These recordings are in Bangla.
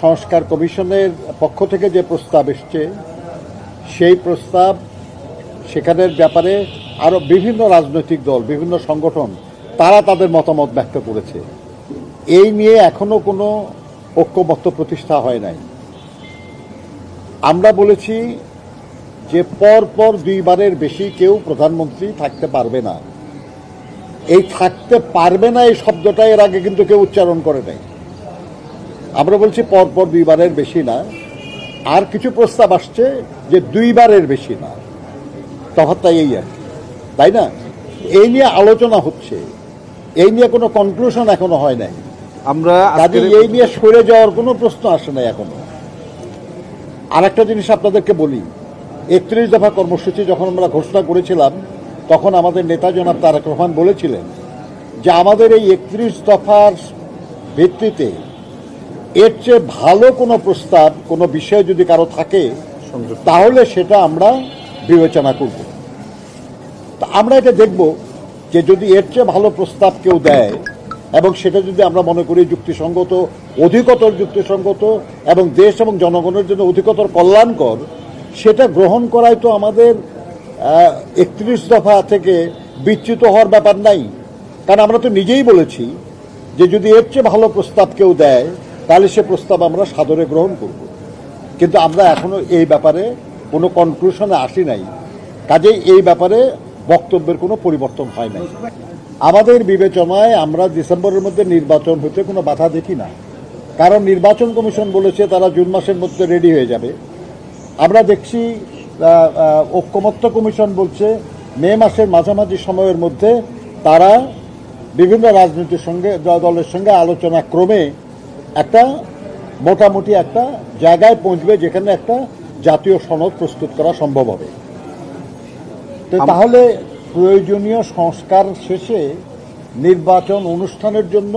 সংস্কার কমিশনের পক্ষ থেকে যে প্রস্তাব এসছে সেই প্রস্তাব সেখানের ব্যাপারে আরও বিভিন্ন রাজনৈতিক দল বিভিন্ন সংগঠন তারা তাদের মতামত ব্যক্ত করেছে। এই নিয়ে এখনো কোনো ঐক্যমত্য প্রতিষ্ঠা হয় নাই। আমরা বলেছি যে পরপর দুইবারের বেশি কেউ প্রধানমন্ত্রী থাকতে পারবে না। এই থাকতে পারবে না এই শব্দটা এর আগে কিন্তু কেউ উচ্চারণ করে নাই। আমরা বলছি পরপর দুইবারের বেশি না। আর কিছু প্রস্তাব আসছে যে দুইবারের বেশি না, তফাৎটা এই আর কি, তাই না? এই নিয়ে আলোচনা হচ্ছে, এই নিয়ে কোনো কনক্লুশন এখনো হয় নাই। আমরা এই নিয়ে সরে যাওয়ার কোনো প্রশ্ন আসে নাই এখনো। আর একটা জিনিস আপনাদেরকে বলি, 31 দফা কর্মসূচি যখন আমরা ঘোষণা করেছিলাম তখন আমাদের নেতা জনাব তারেক রহমান বলেছিলেন যে আমাদের এই 31 দফার ভিত্তিতে এর চেয়ে ভালো কোনো প্রস্তাব কোনো বিষয় যদি কারো থাকে তাহলে সেটা আমরা বিবেচনা করব। তা আমরা এটা দেখব যে যদি এর চেয়ে ভালো প্রস্তাব কেউ দেয় এবং সেটা যদি আমরা মনে করি যুক্তিসঙ্গত, অধিকতর যুক্তিসঙ্গত এবং দেশ এবং জনগণের জন্য অধিকতর কল্যাণকর, সেটা গ্রহণ করাই তো আমাদের 31 দফা থেকে বিচ্যুত হওয়ার ব্যাপার নাই। কারণ আমরা তো নিজেই বলেছি যে যদি এর চেয়ে ভালো প্রস্তাব কেউ দেয় তাহলে সে প্রস্তাব আমরা সাদরে গ্রহণ করব। কিন্তু আমরা এখনো এই ব্যাপারে কোনো কনক্লুশনে আসি নাই, কাজেই এই ব্যাপারে বক্তব্যের কোনো পরিবর্তন হয় নাই। আমাদের বিবেচনায় আমরা ডিসেম্বরের মধ্যে নির্বাচন হতে কোনো বাধা দেখি না, কারণ নির্বাচন কমিশন বলেছে তারা জুন মাসের মধ্যে রেডি হয়ে যাবে। আমরা দেখছি ঐক্যমত্য কমিশন বলছে মে মাসের মাঝামাঝি সময়ের মধ্যে তারা বিভিন্ন রাজনীতির সঙ্গে দলের সঙ্গে আলোচনা ক্রমে একটা মোটামুটি একটা জায়গায় পৌঁছবে যেখানে একটা জাতীয় সনদ প্রস্তুত করা সম্ভব হবে। তো তাহলে প্রয়োজনীয় সংস্কার শেষে নির্বাচন অনুষ্ঠানের জন্য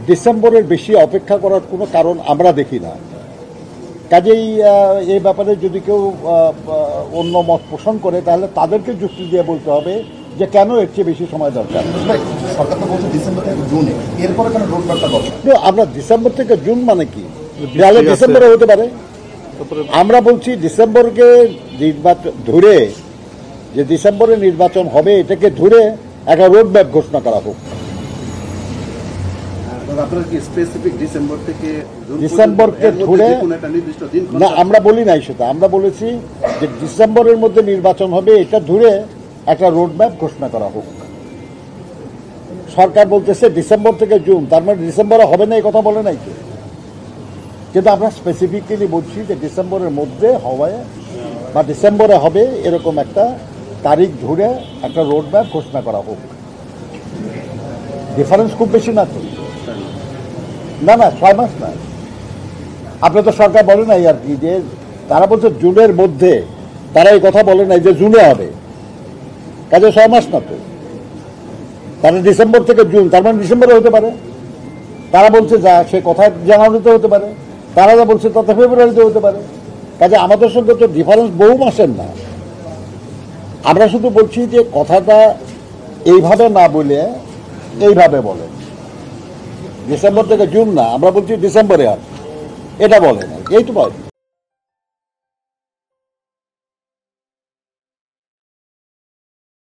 ডিসেম্বরের বেশি অপেক্ষা করার কোনো কারণ আমরা দেখি না। কাজেই এই ব্যাপারে যদি কেউ অন্য মত পোষণ করে তাহলে তাদেরকে যুক্তি দিয়ে বলতে হবে যে কেন এর চেয়ে বেশি সময় দরকার। সরকার তো বলছে ডিসেম্বর থেকে জুনে, এরপরে কেন রোডম্যাপটা দরকার? আমরা ডিসেম্বর থেকে জুন মানে কি? তাহলে ডিসেম্বরে হতে পারে। আমরা বলছি ডিসেম্বরকে নির্বাচন ধরে, যে ডিসেম্বরে নির্বাচন হবে এটাকে ধরে একটা রোডম্যাপ ঘোষণা করা হোক। ডিসেম্বরকে ধরে না, আমরা বলি নাই সেটা। আমরা বলেছি যে ডিসেম্বরের মধ্যে নির্বাচন হবে এটা ধরে একটা রোডম্যাপ ঘোষণা করা হোক। সরকার বলতেছে ডিসেম্বর থেকে জুন, তার মানে ডিসেম্বরে হবে না এই কথা বলে নাই তো। কিন্তু আমরা স্পেসিফিক্যালি বলছি যে ডিসেম্বরের মধ্যে হবে বা ডিসেম্বরে হবে এরকম একটা তারিখ ধরে একটা রোডম্যাপ ঘোষণা করা হোক। ডিফারেন্স খুব বেশি না তো, না 6 মাস না। আপনি তো সরকার বলে নাই আর কি যে তারা বলছে জুনের মধ্যে, তারা এই কথা বলে নাই যে জুনে হবে, কাজে 6 মাস না তো। তারা ডিসেম্বর থেকে জুন, তার মানে ডিসেম্বরে হতে পারে। তারা বলছে যা সে কথা জানুয়ারিতে হতে পারে, তারা যা বলছে তত ফেব্রুয়ারিতে হতে পারে। কাজে আমাদের সঙ্গে তো ডিফারেন্স বহু মাসের না। আমরা শুধু বলছি যে কথাটা এইভাবে না বলে এইভাবে বলে, ডিসেম্বর থেকে জুন না, আমরা বলছি ডিসেম্বরে আর এটা বলে না, এই তো বলে।